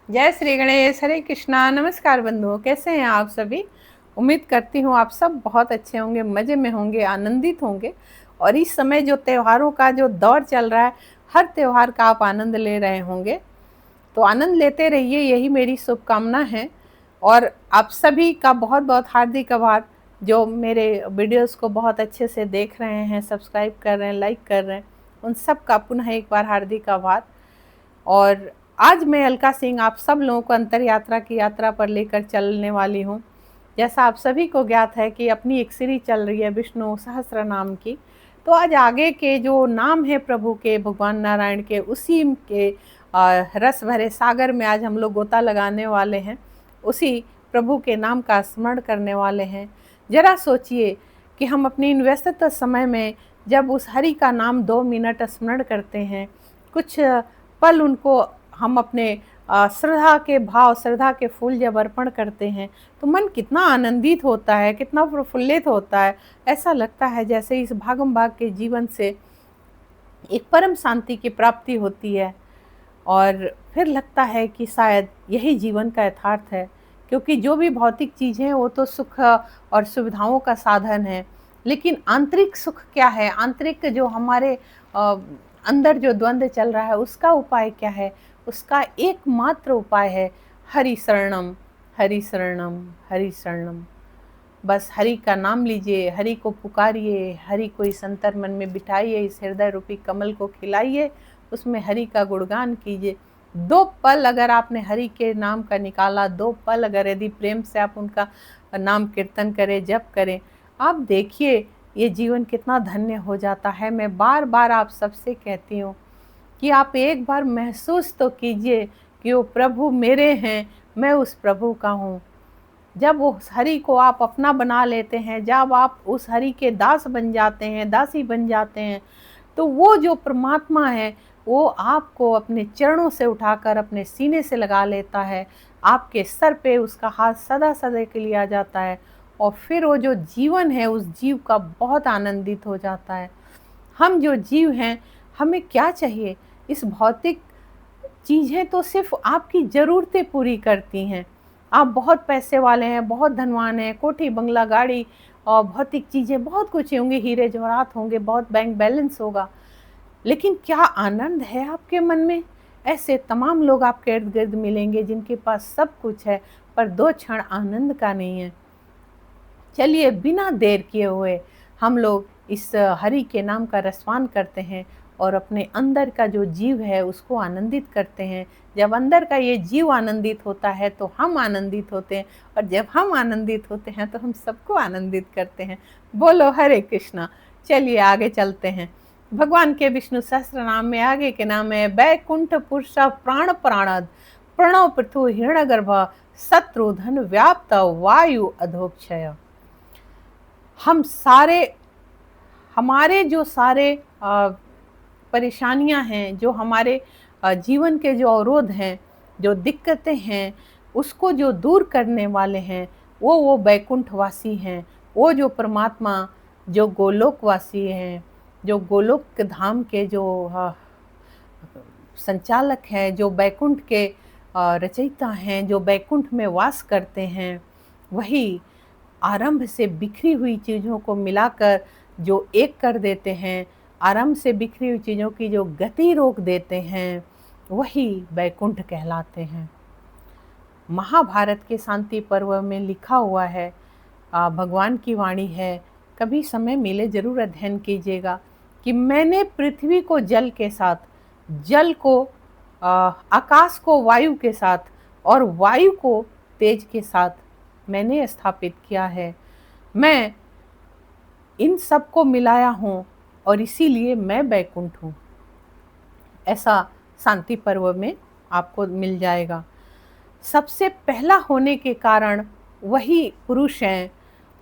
जय श्री गणेश, हरे कृष्णा। नमस्कार बंधुओं, कैसे हैं आप सभी। उम्मीद करती हूँ आप सब बहुत अच्छे होंगे, मज़े में होंगे, आनंदित होंगे। और इस समय जो त्योहारों का जो दौर चल रहा है, हर त्योहार का आप आनंद ले रहे होंगे। तो आनंद लेते रहिए, यही मेरी शुभकामना है। और आप सभी का बहुत बहुत हार्दिक आभार जो मेरे वीडियोस को बहुत अच्छे से देख रहे हैं, सब्सक्राइब कर रहे हैं, लाइक कर रहे हैं। उन सब का पुनः एक बार हार्दिक आभार। और आज मैं अलका सिंह आप सब लोगों को अंतर यात्रा की यात्रा पर लेकर चलने वाली हूँ। जैसा आप सभी को ज्ञात है कि अपनी एक सीरीज चल रही है विष्णु सहस्त्र नाम की। तो आज आगे के जो नाम है प्रभु के, भगवान नारायण के, उसी के रस भरे सागर में आज हम लोग गोता लगाने वाले हैं। उसी प्रभु के नाम का स्मरण करने वाले हैं। जरा सोचिए कि हम अपने इन व्यस्तता समय में जब उस हरि का नाम 2 मिनट स्मरण करते हैं, कुछ पल उनको हम अपने श्रद्धा के भाव, श्रद्धा के फूल जब अर्पण करते हैं तो मन कितना आनंदित होता है, कितना प्रफुल्लित होता है। ऐसा लगता है जैसे इस भागम भाग के जीवन से एक परम शांति की प्राप्ति होती है। और फिर लगता है कि शायद यही जीवन का यथार्थ है, क्योंकि जो भी भौतिक चीज़ें हैं वो तो सुख और सुविधाओं का साधन है, लेकिन आंतरिक सुख क्या है, आंतरिक जो हमारे अंदर जो द्वंद्व चल रहा है उसका उपाय क्या है। उसका एकमात्र उपाय है हरि शरणम, हरि शरणम, हरि शरणम। बस हरि का नाम लीजिए, हरि को पुकारिए, हरि को इस अंतर मन में बिठाइए, इस हृदय रूपी कमल को खिलाइए, उसमें हरि का गुणगान कीजिए। 2 पल अगर आपने हरि के नाम का निकाला, 2 पल अगर यदि प्रेम से आप उनका नाम कीर्तन करें, जप करें, आप देखिए ये जीवन कितना धन्य हो जाता है। मैं बार बार आप सबसे कहती हूँ कि आप एक बार महसूस तो कीजिए कि वो प्रभु मेरे हैं, मैं उस प्रभु का हूँ। जब उस हरि को आप अपना बना लेते हैं, जब आप उस हरि के दास बन जाते हैं, दासी बन जाते हैं, तो वो जो परमात्मा है वो आपको अपने चरणों से उठाकर अपने सीने से लगा लेता है। आपके सर पे उसका हाथ सदा सदा के लिए आ जाता है और फिर वो जो जीवन है उस जीव का बहुत आनंदित हो जाता है। हम जो जीव हैं, हमें क्या चाहिए। इस भौतिक चीज़ें तो सिर्फ आपकी ज़रूरतें पूरी करती हैं। आप बहुत पैसे वाले हैं, बहुत धनवान हैं, कोठी बंगला गाड़ी और भौतिक चीज़ें बहुत कुछ होंगी, हीरे जवाहरात होंगे, बहुत बैंक बैलेंस होगा, लेकिन क्या आनंद है आपके मन में। ऐसे तमाम लोग आपके इर्द गिर्द मिलेंगे जिनके पास सब कुछ है पर 2 क्षण आनंद का नहीं है। चलिए बिना देर किए हुए हम लोग इस हरि के नाम का रसपान करते हैं और अपने अंदर का जो जीव है उसको आनंदित करते हैं। जब अंदर का ये जीव आनंदित होता है तो हम आनंदित होते हैं, और जब हम आनंदित होते हैं तो हम सबको आनंदित करते हैं। बोलो हरे कृष्णा। चलिए आगे चलते हैं। भगवान के विष्णु सहस्त्र नाम में आगे के नाम है बैकुंठ पुरुष प्राण प्राणद प्रणव पृथु हिरण्यगर्भ शत्रुधन व्याप्त वायु अधोक्षय। हम सारे, हमारे जो सारे परेशानियां हैं, जो हमारे जीवन के जो अवरोध हैं, जो दिक्कतें हैं, उसको जो दूर करने वाले हैं वो बैकुंठवासी हैं। वो जो परमात्मा, जो गोलोकवासी हैं, जो गोलोक धाम के जो संचालक हैं, जो बैकुंठ के रचयिता हैं, जो बैकुंठ में वास करते हैं, वही आरंभ से बिखरी हुई चीज़ों को मिलाकर जो एक कर देते हैं, आरंभ से बिखरी हुई चीज़ों की जो गति रोक देते हैं, वही बैकुंठ कहलाते हैं। महाभारत के शांति पर्व में लिखा हुआ है, भगवान की वाणी है, कभी समय मिले जरूर अध्ययन कीजिएगा, कि मैंने पृथ्वी को जल के साथ, जल को आकाश को वायु के साथ और वायु को तेज के साथ मैंने स्थापित किया है। मैं इन सब को मिलाया हूँ और इसीलिए मैं बैकुंठ हूँ। ऐसा शांति पर्व में आपको मिल जाएगा। सबसे पहला होने के कारण वही पुरुष हैं,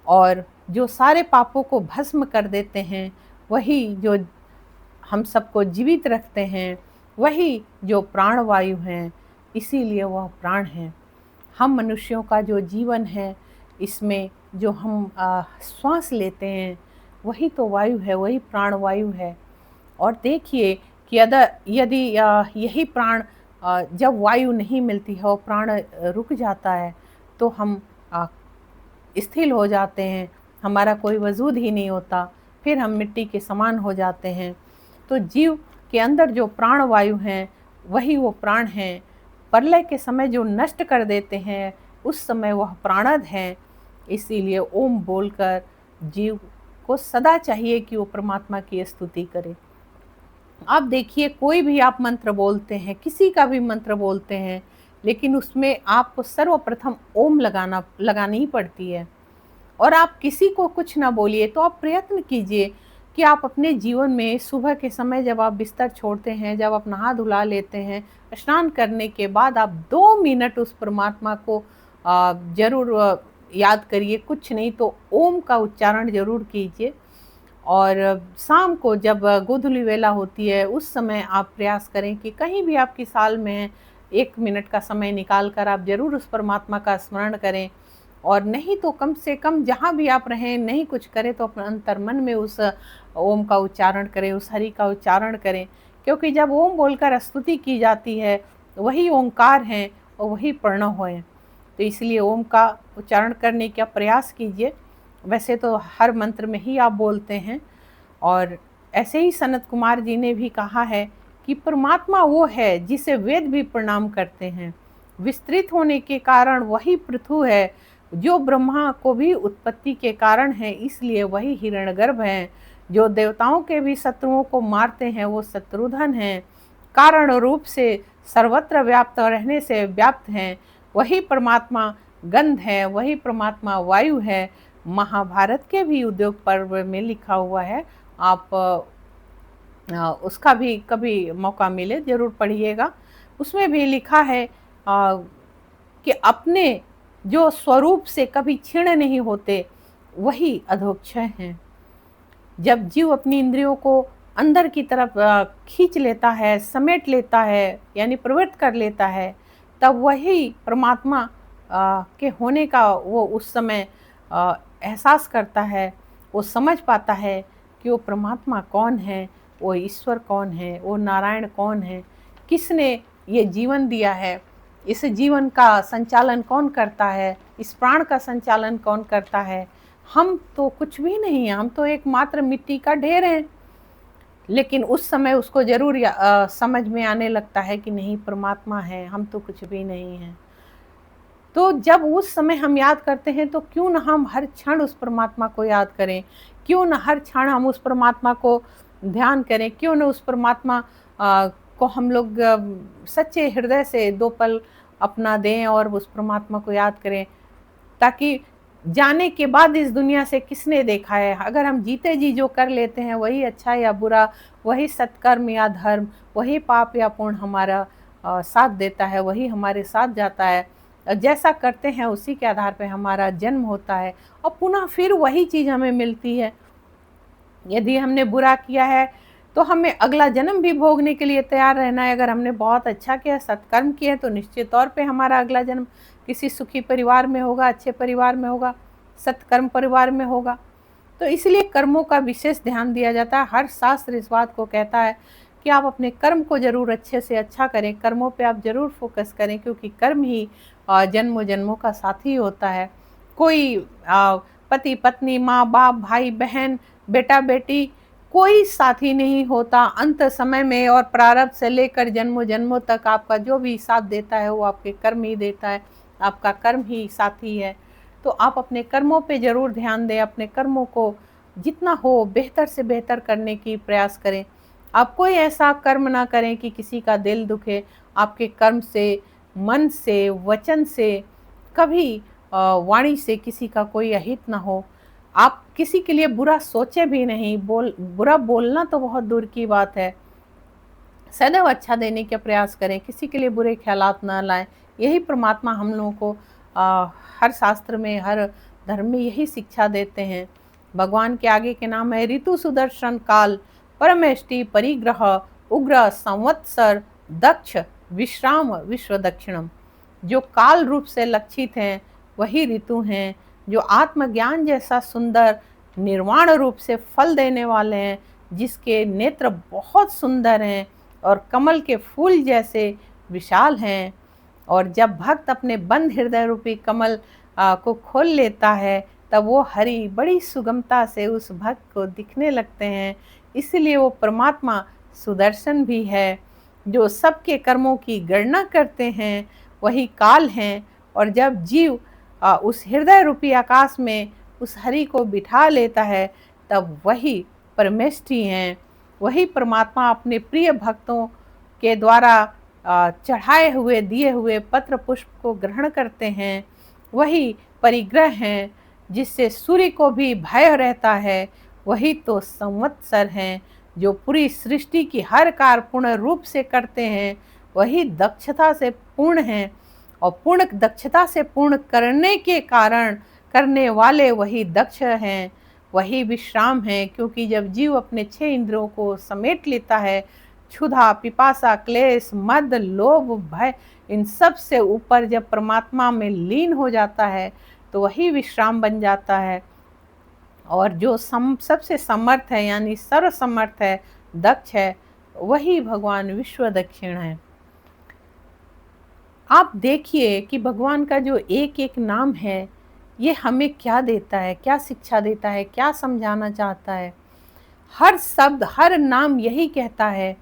और जो सारे पापों को भस्म कर देते हैं, वही जो हम सबको जीवित रखते हैं, वही जो प्राणवायु हैं, इसीलिए वह प्राण हैं। हम मनुष्यों का जो जीवन है, इसमें जो हम श्वास लेते हैं वही तो वायु है, वही प्राणवायु है। और देखिए कि यदि यही प्राण जब वायु नहीं मिलती है और प्राण रुक जाता है तो हम स्थिर हो जाते हैं, हमारा कोई वजूद ही नहीं होता, फिर हम मिट्टी के समान हो जाते हैं। तो जीव के अंदर जो प्राण वायु हैं वही वो प्राण हैं। प्रलय के समय जो नष्ट कर देते हैं उस समय वह प्राणद हैं। इसीलिए ओम बोलकर जीव को सदा चाहिए कि वो परमात्मा की स्तुति करे। आप देखिए, कोई भी आप मंत्र बोलते हैं, किसी का भी मंत्र बोलते हैं, लेकिन उसमें आपको सर्वप्रथम ओम लगानी ही पड़ती है। और आप किसी को कुछ ना बोलिए, तो आप प्रयत्न कीजिए कि आप अपने जीवन में सुबह के समय जब आप बिस्तर छोड़ते हैं, जब आप नहा धुला लेते हैं, स्नान करने के बाद आप 2 मिनट उस परमात्मा को जरूर याद करिए। कुछ नहीं तो ओम का उच्चारण जरूर कीजिए। और शाम को जब गोधूली वेला होती है उस समय आप प्रयास करें कि कहीं भी आपकी साल में 1 मिनट का समय निकाल कर आप जरूर उस परमात्मा का स्मरण करें। और नहीं तो कम से कम जहाँ भी आप रहें, नहीं कुछ करें तो अपने अंतर्मन में उस ओम का उच्चारण करें, उस हरि का उच्चारण करें। क्योंकि जब ओम बोलकर स्तुति की जाती है वही ओंकार हैं और वही प्रणव है। तो इसलिए ओम का उच्चारण करने का प्रयास कीजिए। वैसे तो हर मंत्र में ही आप बोलते हैं। और ऐसे ही सनत कुमार जी ने भी कहा है कि परमात्मा वो है जिसे वेद भी प्रणाम करते हैं। विस्तृत होने के कारण वही पृथु है, जो ब्रह्मा को भी उत्पत्ति के कारण है, इसलिए वही हिरण्यगर्भ है। जो देवताओं के भी शत्रुओं को मारते हैं वो शत्रुधन हैं। कारण रूप से सर्वत्र व्याप्त रहने से व्याप्त हैं। वही परमात्मा गंध है, वही परमात्मा वायु है। महाभारत के भी उद्योग पर्व में लिखा हुआ है, आप उसका भी कभी मौका मिले जरूर पढ़िएगा। उसमें भी लिखा है कि अपने जो स्वरूप से कभी क्षीण नहीं होते वही अधोक्षय हैं। जब जीव अपनी इंद्रियों को अंदर की तरफ खींच लेता है, समेट लेता है, यानी प्रवृत्त कर लेता है, तब वही परमात्मा के होने का वो उस समय एहसास करता है। वो समझ पाता है कि वो परमात्मा कौन है, वो ईश्वर कौन है, वो नारायण कौन है, किसने ये जीवन दिया है, इस जीवन का संचालन कौन करता है, इस प्राण का संचालन कौन करता है। हम तो कुछ भी नहीं हैं, हम तो एक मात्र मिट्टी का ढेर हैं। लेकिन उस समय उसको जरूर समझ में आने लगता है कि नहीं, परमात्मा है, हम तो कुछ भी नहीं हैं। तो जब उस समय हम याद करते हैं तो क्यों न हम हर क्षण उस परमात्मा को याद करें, क्यों न हर क्षण हम उस परमात्मा को ध्यान करें, क्यों न उस परमात्मा को हम लोग सच्चे हृदय से 2 पल अपना दें और उस परमात्मा को याद करें। ताकि जाने के बाद इस दुनिया से किसने देखा है, अगर हम जीते जी जो कर लेते हैं वही अच्छा या बुरा, वही सत्कर्म या धर्म, वही पाप या पुण्य हमारा साथ देता है, वही हमारे साथ जाता है। जैसा करते हैं उसी के आधार पर हमारा जन्म होता है और पुनः फिर वही चीज़ हमें मिलती है। यदि हमने बुरा किया है तो हमें अगला जन्म भी भोगने के लिए तैयार रहना है। अगर हमने बहुत अच्छा किया, सत्कर्म किए, तो निश्चित तौर पे हमारा अगला जन्म किसी सुखी परिवार में होगा, अच्छे परिवार में होगा, सत्कर्म परिवार में होगा। तो इसलिए कर्मों का विशेष ध्यान दिया जाता है। हर शास्त्र इस बात को कहता है कि आप अपने कर्म को जरूर अच्छे से अच्छा करें, कर्मों पे आप जरूर फोकस करें, क्योंकि कर्म ही जन्मों जन्मों का साथी होता है। कोई पति पत्नी, माँ बाप, भाई बहन, बेटा बेटी, कोई साथी नहीं होता। अंत समय में और प्रारब्ध से लेकर जन्मों जन्मों तक आपका जो भी साथ देता है वो आपके कर्म ही देता है, आपका कर्म ही साथी है। तो आप अपने कर्मों पे जरूर ध्यान दें, अपने कर्मों को जितना हो बेहतर से बेहतर करने की प्रयास करें। आप कोई ऐसा कर्म ना करें कि किसी का दिल दुखे। आपके कर्म से, मन से, वचन से, कभी वाणी से किसी का कोई अहित ना हो। आप किसी के लिए बुरा सोचे भी नहीं, बुरा बोलना तो बहुत दूर की बात है। सदैव अच्छा देने का प्रयास करें, किसी के लिए बुरे ख्यालात ना लाएं। यही परमात्मा हम लोगों को हर शास्त्र में, हर धर्म में यही शिक्षा देते हैं। भगवान के आगे के नाम है ऋतु सुदर्शन काल, परमेष्टि परिग्रह, उग्र संवत्सर, दक्ष विश्राम विश्व दक्षिणम। जो काल रूप से लक्षित हैं वही ऋतु हैं, जो आत्मज्ञान जैसा सुंदर निर्वाण रूप से फल देने वाले हैं, जिसके नेत्र बहुत सुंदर हैं और कमल के फूल जैसे विशाल हैं। और जब भक्त अपने बंद हृदय रूपी कमल को खोल लेता है, तब वो हरि बड़ी सुगमता से उस भक्त को दिखने लगते हैं। इसलिए वो परमात्मा सुदर्शन भी है, जो सबके कर्मों की गणना करते हैं, वही काल हैं। और जब जीव उस हृदय रूपी आकाश में उस हरि को बिठा लेता है, तब वही परमेष्ठी हैं। वही परमात्मा अपने प्रिय भक्तों के द्वारा चढ़ाए हुए दिए हुए पत्र पुष्प को ग्रहण करते हैं। वही परिग्रह हैं, जिससे सूर्य को भी भय रहता है। वही तो संवत्सर हैं, जो पूरी सृष्टि की हर कार्य पूर्ण रूप से करते हैं। वही दक्षता से पूर्ण हैं, और पूर्ण दक्षता से पूर्ण करने के कारण करने वाले वही दक्ष हैं। वही विश्राम है, क्योंकि जब जीव अपने 6 इंद्रियों को समेट लेता है, क्षुधा, पिपासा, क्लेश, मद, लोभ, भय, इन सब से ऊपर जब परमात्मा में लीन हो जाता है, तो वही विश्राम बन जाता है। और जो सबसे समर्थ है, यानी सर्व समर्थ है, दक्ष है, वही भगवान विश्व दक्षिण है। आप देखिए कि भगवान का जो एक एक नाम है, ये हमें क्या देता है, क्या शिक्षा देता है, क्या समझाना चाहता है। हर शब्द, हर नाम यही कहता है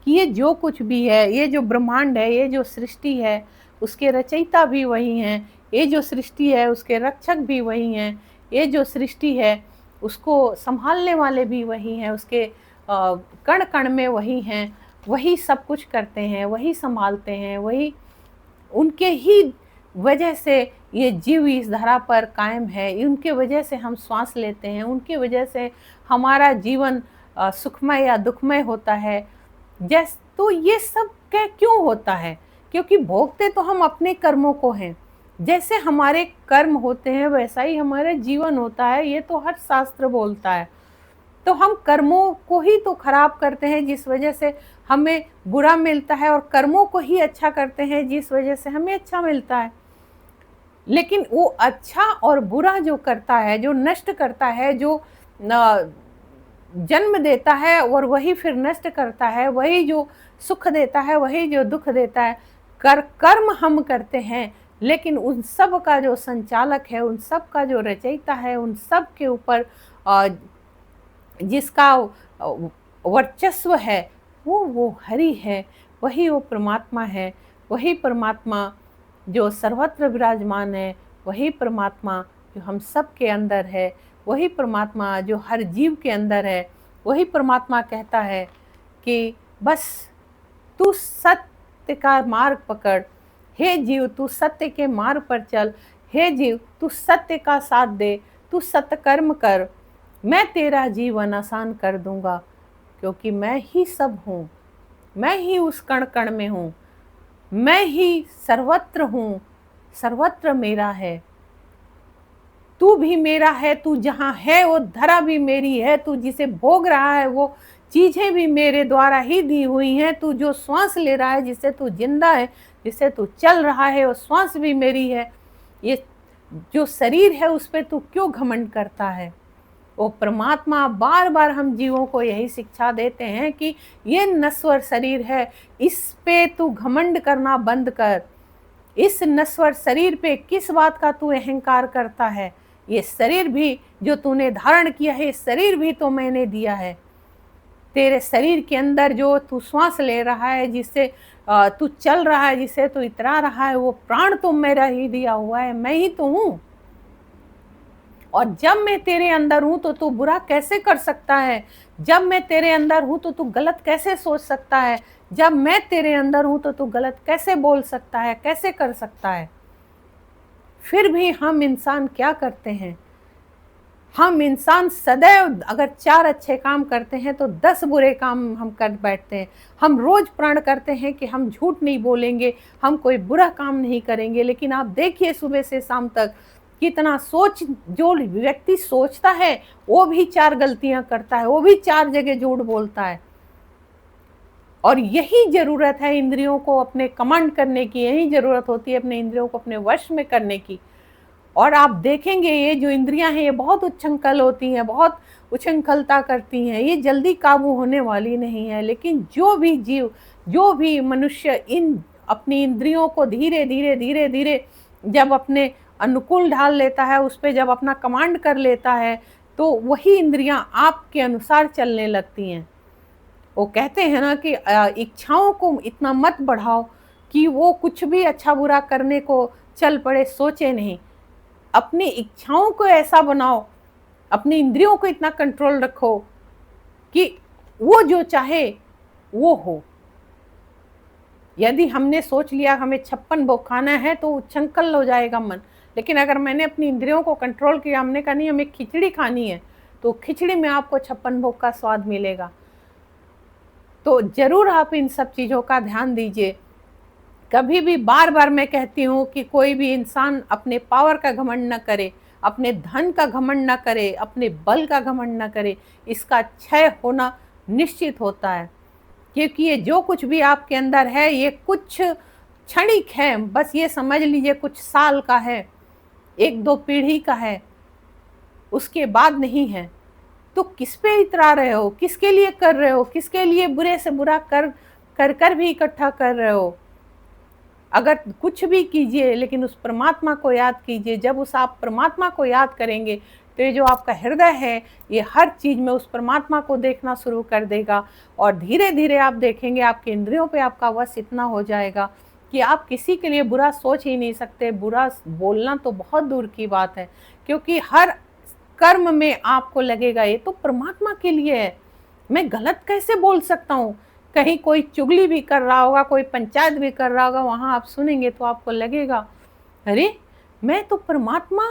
कि ये जो कुछ भी है, ये जो ब्रह्मांड है, ये जो सृष्टि है, उसके रचयिता भी वही हैं। ये जो सृष्टि है, उसके रक्षक भी वही हैं। ये जो सृष्टि है, उसको संभालने वाले भी वही हैं। उसके कण कण में वही हैं। वही सब कुछ करते हैं, वही संभालते हैं, वही उनके ही वजह से ये जीव इस धरा पर कायम है। उनके वजह से हम श्वास लेते हैं, उनके वजह से हमारा जीवन सुखमय या दुखमय होता है। तो ये सब क्यों होता है? क्योंकि भोगते तो हम अपने कर्मों को हैं। जैसे हमारे कर्म होते हैं, वैसा ही हमारा जीवन होता है। ये तो हर शास्त्र बोलता है। तो हम कर्मों को ही तो खराब करते हैं, जिस वजह से हमें बुरा मिलता है, और कर्मों को ही अच्छा करते हैं, जिस वजह से हमें अच्छा मिलता है। लेकिन वो अच्छा और बुरा जो करता है, जो नष्ट करता है, जो जन्म देता है और वही फिर नष्ट करता है, वही जो सुख देता है, वही जो दुख देता है, कर्म हम करते हैं। लेकिन उन सब का जो संचालक है, उन सब का जो रचयिता है, उन सब के ऊपर जिसका वर्चस्व है, वो हरि है। वही वो परमात्मा है। वही परमात्मा जो सर्वत्र विराजमान है, वही परमात्मा जो हम सब के अंदर है, वही परमात्मा जो हर जीव के अंदर है। वही परमात्मा कहता है कि बस तू सत्य का मार्ग पकड़, हे जीव तू सत्य के मार्ग पर चल, हे जीव तू सत्य का साथ दे, तू सत्कर्म कर, मैं तेरा जीवन आसान कर दूंगा। क्योंकि मैं ही सब हूँ, मैं ही उस कण कण में हूँ, मैं ही सर्वत्र हूँ, सर्वत्र मेरा है। तू भी मेरा है, तू जहाँ है वो धरा भी मेरी है, तू जिसे भोग रहा है वो चीजें भी मेरे द्वारा ही दी हुई हैं। तू जो श्वास ले रहा है, जिससे तू जिंदा है, जिससे तू चल रहा है, वो श्वास भी मेरी है। ये जो शरीर है, उस पर तू क्यों घमंड करता है? वो परमात्मा बार बार हम जीवों को यही शिक्षा देते हैं कि ये नश्वर शरीर है, इस पे तू घमंड करना बंद कर। इस नश्वर शरीर पे किस बात का तू अहंकार करता है? ये शरीर भी जो तूने धारण किया है, शरीर भी तो मैंने दिया है। तेरे शरीर के अंदर जो तू श्वास ले रहा है, जिससे तू चल रहा है, जिसे तू इतरा रहा है, वो प्राण तो मेरा ही दिया हुआ है, मैं ही तो हूँ। और जब मैं तेरे अंदर हूं तो तू बुरा कैसे कर सकता है? जब मैं तेरे अंदर हूं तो तू गलत कैसे सोच सकता है? जब मैं तेरे अंदर हूं तो तू गलत कैसे बोल सकता है, कैसे कर सकता है? फिर भी हम इंसान क्या करते हैं? हम इंसान सदैव अगर 4 अच्छे काम करते हैं तो 10 बुरे काम हम कर बैठते हैं। हम रोज प्रण करते हैं कि हम झूठ नहीं बोलेंगे, हम कोई बुरा काम नहीं करेंगे। लेकिन आप देखिए सुबह से शाम तक कितना जो व्यक्ति सोचता है वो भी 4 गलतियां करता है, वो भी 4 जगह झूठ बोलता है। और यही जरूरत है इंद्रियों को अपने कमांड करने की, यही जरूरत होती है अपने इंद्रियों को अपने वश में करने की। और आप देखेंगे ये जो इंद्रियां हैं, ये बहुत उच्छृंखल होती हैं, बहुत उच्छृंखलता करती हैं, ये जल्दी काबू होने वाली नहीं है। लेकिन जो भी जीव, जो भी मनुष्य इन अपनी इंद्रियों को धीरे धीरे धीरे धीरे जब अपने अनुकूल ढाल लेता है, उस पर जब अपना कमांड कर लेता है, तो वही इंद्रियां आपके अनुसार चलने लगती हैं। वो कहते हैं ना कि इच्छाओं को इतना मत बढ़ाओ कि वो कुछ भी अच्छा बुरा करने को चल पड़े, सोचे नहीं। अपनी इच्छाओं को ऐसा बनाओ, अपनी इंद्रियों को इतना कंट्रोल रखो कि वो जो चाहे वो हो। यदि हमने सोच लिया हमें 56 भोग खाना है तो उच्छृंखल हो जाएगा मन। लेकिन अगर मैंने अपनी इंद्रियों को कंट्रोल किया, हमने कहा नहीं हमें खिचड़ी खानी है, तो खिचड़ी में आपको 56 भोग का स्वाद मिलेगा। तो जरूर आप इन सब चीज़ों का ध्यान दीजिए। कभी भी बार बार मैं कहती हूँ कि कोई भी इंसान अपने पावर का घमंड न करे, अपने धन का घमंड न करे, अपने बल का घमंड न करे। इसका क्षय होना निश्चित होता है, क्योंकि ये जो कुछ भी आपके अंदर है ये कुछ क्षणिक है। बस ये समझ लीजिए कुछ साल का है, 1-2 पीढ़ी का है, उसके बाद नहीं है। तो किस पे इतरा रहे हो, किसके लिए कर रहे हो, किसके लिए बुरे से बुरा कर कर भी इकट्ठा कर रहे हो। अगर कुछ भी कीजिए लेकिन उस परमात्मा को याद कीजिए। जब उस आप परमात्मा को याद करेंगे तो ये जो आपका हृदय है ये हर चीज़ में उस परमात्मा को देखना शुरू कर देगा, और धीरे धीरे आप देखेंगे आपके इंद्रियों पे आपका वश इतना हो जाएगा कि आप किसी के लिए बुरा सोच ही नहीं सकते। बुरा बोलना तो बहुत दूर की बात है, क्योंकि हर कर्म में आपको लगेगा ये तो परमात्मा के लिए है, मैं गलत कैसे बोल सकता हूँ। कहीं कोई चुगली भी कर रहा होगा, कोई पंचायत भी कर रहा होगा, वहाँ आप सुनेंगे तो आपको लगेगा अरे मैं तो परमात्मा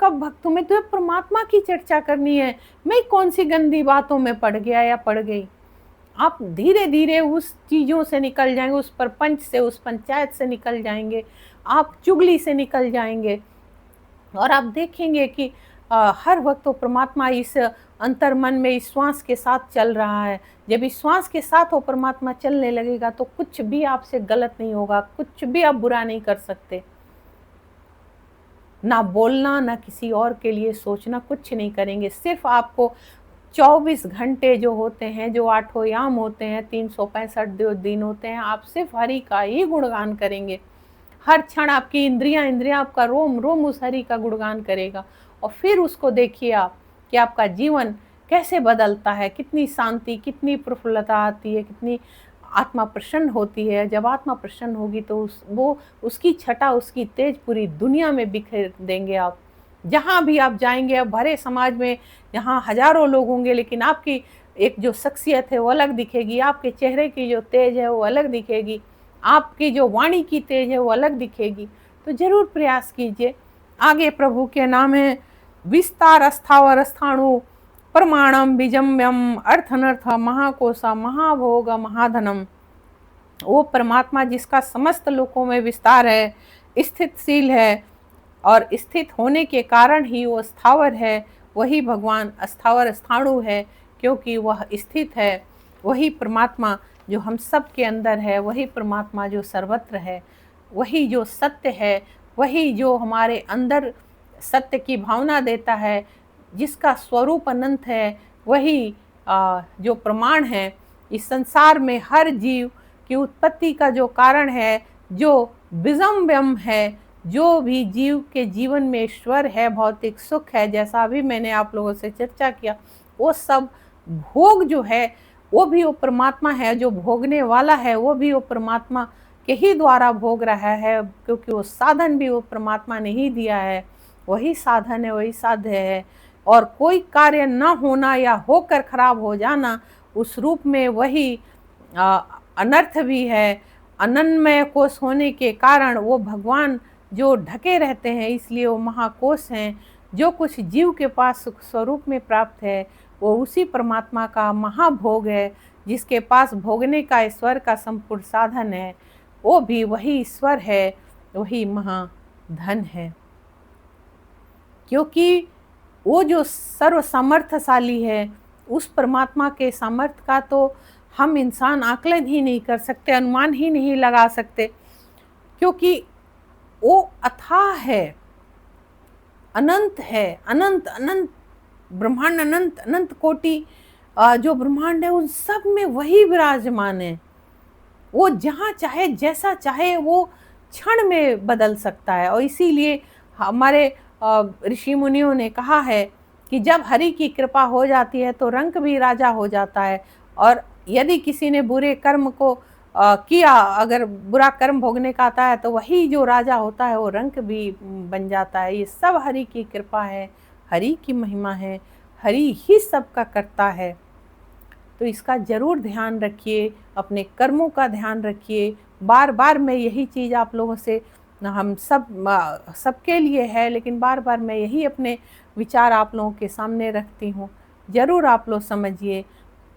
का भक्त हूँ, मैं तो परमात्मा की चर्चा करनी है, मैं कौन सी गंदी बातों में पड़ गया या पड़ गई। आप धीरे धीरे उस चीज़ों से निकल जाएंगे, उस परपंच से, उस पंचायत से निकल जाएंगे, आप चुगली से निकल जाएंगे, और आप देखेंगे कि हर वक्त तो परमात्मा इस अंतर मन में इस श्वास के साथ चल रहा है। जब इस श्वास के साथ वो परमात्मा चलने लगेगा तो कुछ भी आपसे गलत नहीं होगा, कुछ भी आप बुरा नहीं कर सकते। ना बोलना, ना किसी और के लिए सोचना, कुछ नहीं करेंगे। सिर्फ आपको 24 घंटे जो होते हैं, जो 8 याम होते हैं, 365 दिन होते हैं, आप सिर्फ हरि का ही गुणगान करेंगे। हर क्षण आपकी इंद्रियां आपका रोम रोम उस हरि का गुणगान करेगा। और फिर उसको देखिए आप कि आपका जीवन कैसे बदलता है, कितनी शांति, कितनी प्रफुल्लता आती है, कितनी आत्मा प्रसन्न होती है। जब आत्मा प्रसन्न होगी तो वो उसकी छटा, उसकी तेज पूरी दुनिया में बिखेर देंगे आप। जहाँ भी आप जाएंगे, अब भरे समाज में जहाँ हजारों लोग होंगे, लेकिन आपकी एक जो शख्सियत है वो अलग दिखेगी, आपके चेहरे की जो तेज है वो अलग दिखेगी, आपकी जो वाणी की तेज है वो अलग दिखेगी। तो जरूर प्रयास कीजिए। आगे प्रभु के नाम है विस्तार स्थावर स्थाणु प्रमाणम बीजम्यम अर्थनर्थ महाकोशा महाभोग महाधनम। वो परमात्मा जिसका समस्त लोकों में विस्तार है, स्थितशील है, और स्थित होने के कारण ही वो स्थावर है, वही भगवान स्थावर स्थाणु है, क्योंकि वह स्थित है। वही परमात्मा जो हम सब के अंदर है, वही परमात्मा जो सर्वत्र है, वही जो सत्य है, वही जो हमारे अंदर सत्य की भावना देता है, जिसका स्वरूप अनंत है, वही जो प्रमाण है इस संसार में हर जीव की उत्पत्ति का जो कारण है, जो विजम्यम है, जो भी जीव के जीवन में ईश्वर है, भौतिक सुख है, जैसा अभी मैंने आप लोगों से चर्चा किया, वो सब भोग जो है वो भी वो परमात्मा है, जो भोगने वाला है वो भी वो परमात्मा के ही द्वारा भोग रहा है, क्योंकि वो साधन भी वो परमात्मा ने ही दिया है, वही साधन है, वही साध्य है। और कोई कार्य न होना या होकर खराब हो जाना, उस रूप में वही अनर्थ भी है। अनन्मय कोश होने के कारण वो भगवान जो ढके रहते हैं, इसलिए वो महाकोश हैं। जो कुछ जीव के पास सुख स्वरूप में प्राप्त है वो उसी परमात्मा का महाभोग है। जिसके पास भोगने का ईश्वर का संपूर्ण साधन है, वो भी वही ईश्वर है, वही महाधन है। क्योंकि वो जो सर्व सामर्थ्यशाली है, उस परमात्मा के सामर्थ्य का तो हम इंसान आकलन ही नहीं कर सकते, अनुमान ही नहीं लगा सकते, क्योंकि वो अथाह है, अनंत है, अनंत अनंत ब्रह्मांड, अनंत अनंत कोटि जो ब्रह्मांड है उन सब में वही विराजमान है, वो जहाँ चाहे जैसा चाहे वो क्षण में बदल सकता है। और इसीलिए हमारे ऋषि मुनियों ने कहा है कि जब हरि की कृपा हो जाती है तो रंक भी राजा हो जाता है। और यदि किसी ने बुरे कर्म को किया, अगर बुरा कर्म भोगने का आता है तो वही जो राजा होता है वो रंक भी बन जाता है। ये सब हरि की कृपा है, हरि की महिमा है, हरि ही सबका करता है। तो इसका ज़रूर ध्यान रखिए, अपने कर्मों का ध्यान रखिए। बार बार मैं यही चीज़ आप लोगों से, हम सबके लिए है, लेकिन बार बार मैं यही अपने विचार आप लोगों के सामने रखती हूँ। ज़रूर आप लोग समझिए।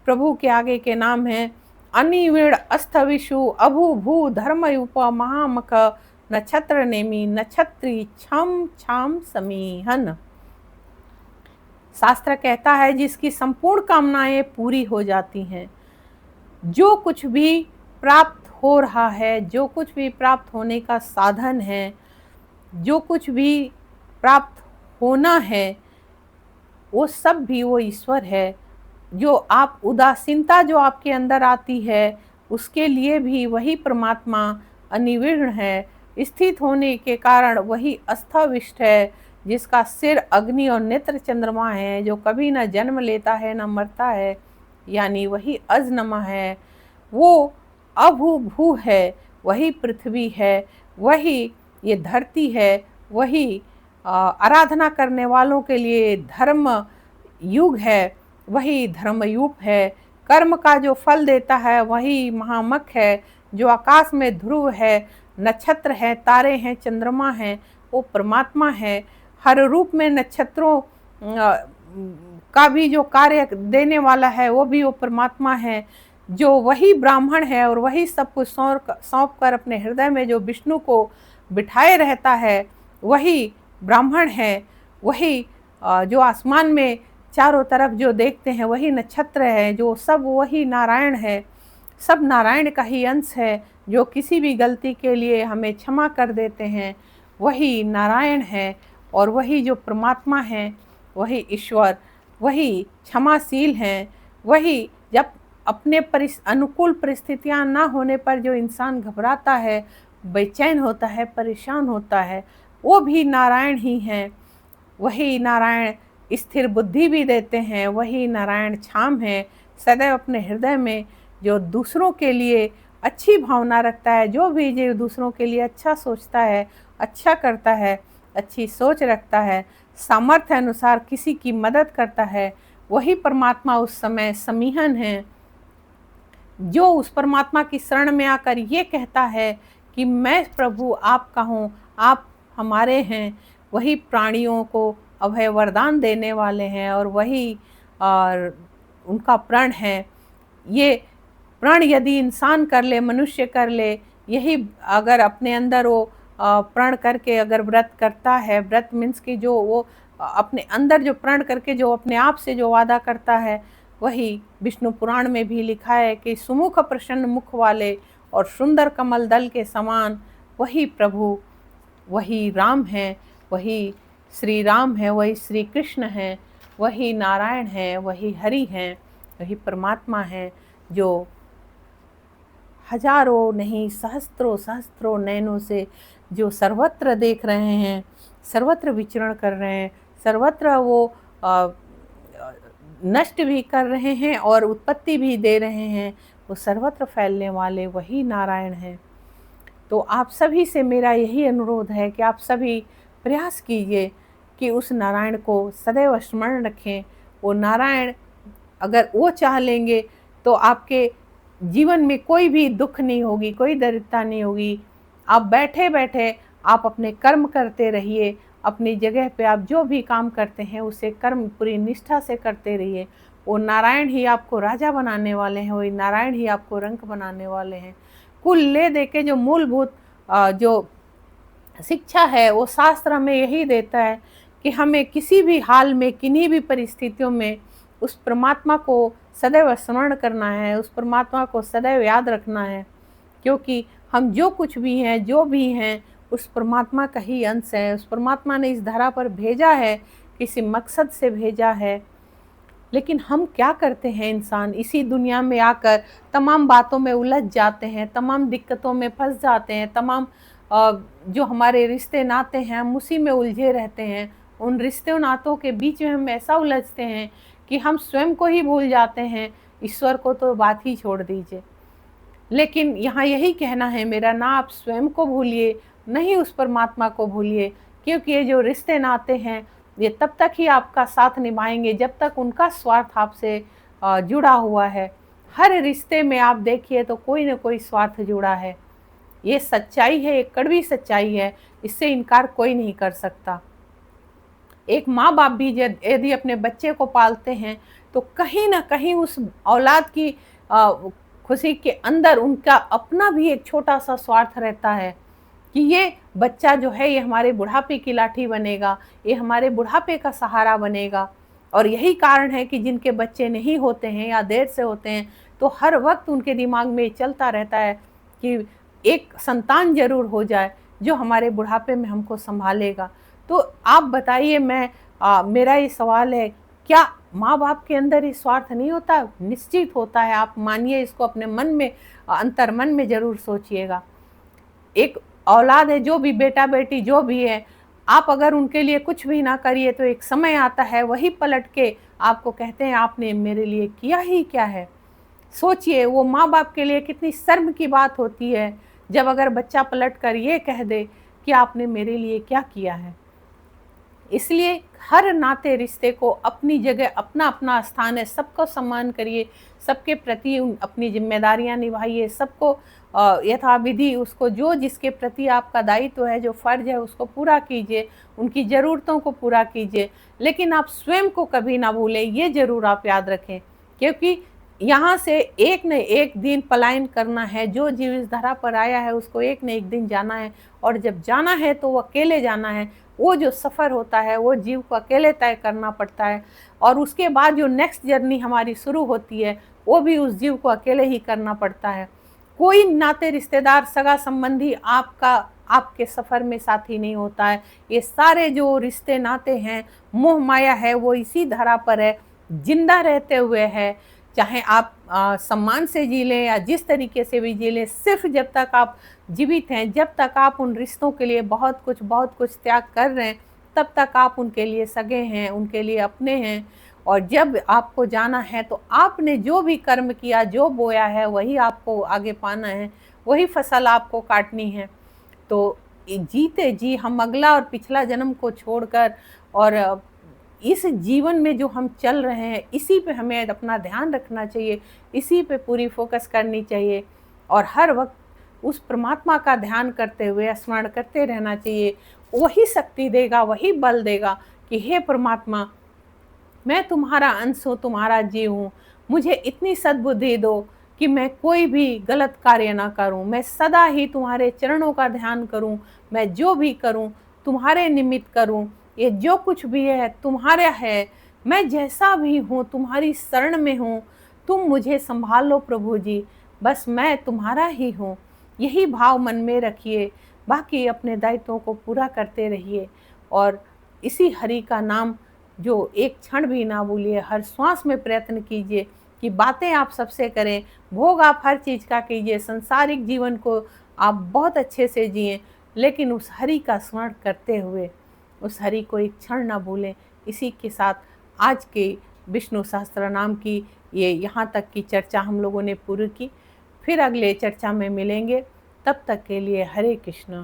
प्रभु के आगे के नाम हैं अनिविड़ अस्थविषु अभु भू धर्मयुप महामख नक्षत्र नेमी नक्षत्री छम छाम समीहन। शास्त्र कहता है जिसकी संपूर्ण कामनाएं पूरी हो जाती हैं, जो कुछ भी प्राप्त हो रहा है, जो कुछ भी प्राप्त होने का साधन है, जो कुछ भी प्राप्त होना है, वो सब भी वो ईश्वर है। जो आप उदासीनता जो आपके अंदर आती है उसके लिए भी वही परमात्मा अनिविर्ण है। स्थित होने के कारण वही अस्थाविष्ट है, जिसका सिर अग्नि और नेत्र चंद्रमा है, जो कभी न जन्म लेता है न मरता है, यानी वही अजनमा है। वो अभू भू है, वही पृथ्वी है, वही ये धरती है, वही आराधना करने वालों के लिए धर्म युग है, वही धर्मयूप है। कर्म का जो फल देता है वही महामख है, जो आकाश में ध्रुव है, नक्षत्र है, तारे हैं, चंद्रमा है, वो परमात्मा है। हर रूप में नक्षत्रों का भी जो कार्य देने वाला है वो भी वो परमात्मा है। जो वही ब्राह्मण है और वही सब कुछ सौंप कर अपने हृदय में जो विष्णु को बिठाए रहता है वही ब्राह्मण है। वही जो आसमान में चारों तरफ जो देखते हैं वही नक्षत्र है, जो सब वही नारायण है। सब नारायण का ही अंश है, जो किसी भी गलती के लिए हमें क्षमा कर देते हैं वही नारायण है। और वही जो परमात्मा है वही ईश्वर, वही क्षमाशील हैं। वही जब अपने अनुकूल परिस्थितियां ना होने पर जो इंसान घबराता है, बेचैन होता है, परेशान होता है, वो भी नारायण ही हैं। वही नारायण स्थिर बुद्धि भी देते हैं, वही नारायण छाम है। सदैव अपने हृदय में जो दूसरों के लिए अच्छी भावना रखता है, जो भी जो दूसरों के लिए अच्छा सोचता है, अच्छा करता है, अच्छी सोच रखता है, सामर्थ्य अनुसार किसी की मदद करता है, वही परमात्मा उस समय समीहन है। जो उस परमात्मा की शरण में आकर ये कहता है कि मैं प्रभु आपका हूँ, आप हमारे हैं, वही प्राणियों को अभय वरदान देने वाले हैं और वही और उनका प्रण है। ये प्रण यदि इंसान कर ले, मनुष्य कर ले, यही अगर अपने अंदर वो प्रण करके अगर व्रत करता है, व्रत मीन्स कि जो वो अपने अंदर जो प्रण करके जो अपने आप से जो वादा करता है, वही विष्णु पुराण में भी लिखा है कि सुमुख प्रसन्न मुख वाले और सुंदर कमल दल के समान वही प्रभु, वही राम है, वही श्री राम है, वही श्री कृष्ण है, वही नारायण है, वही हरि है, वही परमात्मा है, जो हजारों नहीं सहस्त्रों सहस्त्रों नैनों से जो सर्वत्र देख रहे हैं, सर्वत्र विचरण कर रहे हैं, सर्वत्र वो नष्ट भी कर रहे हैं और उत्पत्ति भी दे रहे हैं, वो सर्वत्र फैलने वाले वही नारायण हैं। तो आप सभी से मेरा यही अनुरोध है कि आप सभी प्रयास कीजिए कि उस नारायण को सदैव स्मरण रखें। वो नारायण अगर वो चाह लेंगे तो आपके जीवन में कोई भी दुख नहीं होगी, कोई दरिद्रता नहीं होगी। आप बैठे बैठे आप अपने कर्म करते रहिए, अपनी जगह पे आप जो भी काम करते हैं उसे कर्म पूरी निष्ठा से करते रहिए। वो नारायण ही आपको राजा बनाने वाले हैं, वही नारायण ही आपको रंक बनाने वाले हैं। कुल ले दे के जो मूलभूत जो शिक्षा है वो शास्त्र में यही देता है कि हमें किसी भी हाल में, किन्हीं भी परिस्थितियों में उस परमात्मा को सदैव स्मरण करना है, उस परमात्मा को सदैव याद रखना है, क्योंकि हम जो कुछ भी हैं, जो भी हैं, उस परमात्मा का ही अंश है। उस परमात्मा ने इस धरा पर भेजा है, किसी मकसद से भेजा है। लेकिन हम क्या करते हैं, इंसान इसी दुनिया में आकर तमाम बातों में उलझ जाते हैं, तमाम दिक्कतों में फंस जाते हैं, तमाम जो हमारे रिश्ते नाते हैं हम उसी में उलझे रहते हैं। उन रिश्ते नातों के बीच में हम ऐसा उलझते हैं कि हम स्वयं को ही भूल जाते हैं, ईश्वर को तो बात ही छोड़ दीजिए। लेकिन यहाँ यही कहना है मेरा, ना आप स्वयं को भूलिए, न ही उस परमात्मा को भूलिए, क्योंकि ये जो रिश्ते नाते हैं ये तब तक ही आपका साथ निभाएंगे जब तक उनका स्वार्थ आपसे जुड़ा हुआ है। हर रिश्ते में आप देखिए तो कोई न कोई स्वार्थ जुड़ा है। ये सच्चाई है, एक कड़वी सच्चाई है, इससे इनकार कोई नहीं कर सकता। एक माँ बाप भी यदि अपने बच्चे को पालते हैं तो कहीं ना कहीं उस औलाद की खुशी के अंदर उनका अपना भी एक छोटा सा स्वार्थ रहता है कि ये बच्चा जो है ये हमारे बुढ़ापे की लाठी बनेगा, ये हमारे बुढ़ापे का सहारा बनेगा। और यही कारण है कि जिनके बच्चे नहीं होते हैं या देर से होते हैं तो हर वक्त उनके दिमाग में चलता रहता है कि एक संतान जरूर हो जाए जो हमारे बुढ़ापे में हमको संभालेगा। तो आप बताइए, मेरा ये सवाल है, क्या माँ बाप के अंदर ये स्वार्थ नहीं होता? निश्चित होता है। आप मानिए इसको, अपने मन में अंतर मन में जरूर सोचिएगा। एक औलाद है, जो भी बेटा बेटी जो भी है, आप अगर उनके लिए कुछ भी ना करिए तो एक समय आता है वही पलट के आपको कहते हैं आपने मेरे लिए किया ही क्या है। सोचिए वो माँ बाप के लिए कितनी शर्म की बात होती है जब अगर बच्चा पलट कर ये कह दे कि आपने मेरे लिए क्या किया है। इसलिए हर नाते रिश्ते को अपनी जगह अपना अपना स्थान है, सबको सम्मान करिए, सबके प्रति अपनी जिम्मेदारियां निभाइए, सबको यथाविधि उसको जो जिसके प्रति आपका दायित्व है, जो फर्ज है उसको पूरा कीजिए, उनकी ज़रूरतों को पूरा कीजिए। लेकिन आप स्वयं को कभी ना भूलें, ये ज़रूर आप याद रखें, क्योंकि यहाँ से एक न एक दिन पलायन करना है। जो जीव इस धरा पर आया है उसको एक न एक दिन जाना है, और जब जाना है तो वो अकेले जाना है। वो जो सफ़र होता है वो जीव को अकेले तय करना पड़ता है, और उसके बाद जो नेक्स्ट जर्नी हमारी शुरू होती है वो भी उस जीव को अकेले ही करना पड़ता है। कोई नाते रिश्तेदार सगा संबंधी आपके सफ़र में साथी नहीं होता है। ये सारे जो रिश्ते नाते हैं, मोह माया है, वो इसी धरा पर है, जिंदा रहते हुए है। चाहे आप सम्मान से जी लें या जिस तरीके से भी जी लें, सिर्फ जब तक आप जीवित हैं, जब तक आप उन रिश्तों के लिए बहुत कुछ त्याग कर रहे हैं, तब तक आप उनके लिए सगे हैं, उनके लिए अपने हैं। और जब आपको जाना है तो आपने जो भी कर्म किया, जो बोया है, वही आपको आगे पाना है, वही फसल आपको काटनी है। तो जीते जी हम अगला और पिछला जन्म को छोड़कर और इस जीवन में जो हम चल रहे हैं इसी पे हमें अपना ध्यान रखना चाहिए, इसी पे पूरी फोकस करनी चाहिए, और हर वक्त उस परमात्मा का ध्यान करते हुए स्मरण करते रहना चाहिए। वही शक्ति देगा, वही बल देगा कि हे परमात्मा, मैं तुम्हारा अंश हूँ, तुम्हारा जीव हूँ, मुझे इतनी सद्बुद्धि दो कि मैं कोई भी गलत कार्य ना करूँ, मैं सदा ही तुम्हारे चरणों का ध्यान करूँ, मैं जो भी करूँ तुम्हारे निमित्त करूँ, ये जो कुछ भी है तुम्हारा है, मैं जैसा भी हूँ तुम्हारी शरण में हूँ, तुम मुझे संभाल लो प्रभु जी, बस मैं तुम्हारा ही हूँ। यही भाव मन में रखिए, बाकी अपने दायित्वों को पूरा करते रहिए, और इसी हरि का नाम जो एक क्षण भी ना भूलिए, हर श्वास में प्रयत्न कीजिए कि बातें आप सबसे करें, भोग आप हर चीज़ का कीजिए, संसारिक जीवन को आप बहुत अच्छे से जिएं, लेकिन उस हरि का स्मरण करते हुए उस हरि को एक क्षण ना भूलें। इसी के साथ आज के विष्णु सहस्त्र नाम की ये यहाँ तक की चर्चा हम लोगों ने पूरी की। फिर अगले चर्चा में मिलेंगे, तब तक के लिए हरे कृष्ण।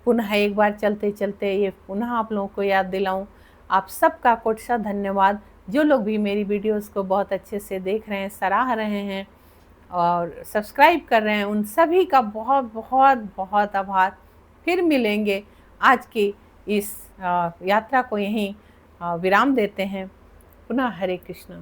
पुनः एक बार चलते चलते ये पुनः आप लोगों को याद दिलाऊं, आप सबका कोटि धन्यवाद। जो लोग भी मेरी वीडियोस को बहुत अच्छे से देख रहे हैं, सराह रहे हैं और सब्सक्राइब कर रहे हैं, उन सभी का बहुत बहुत बहुत आभार। फिर मिलेंगे। आज की इस यात्रा को यहीं विराम देते हैं। पुनः हरे कृष्ण।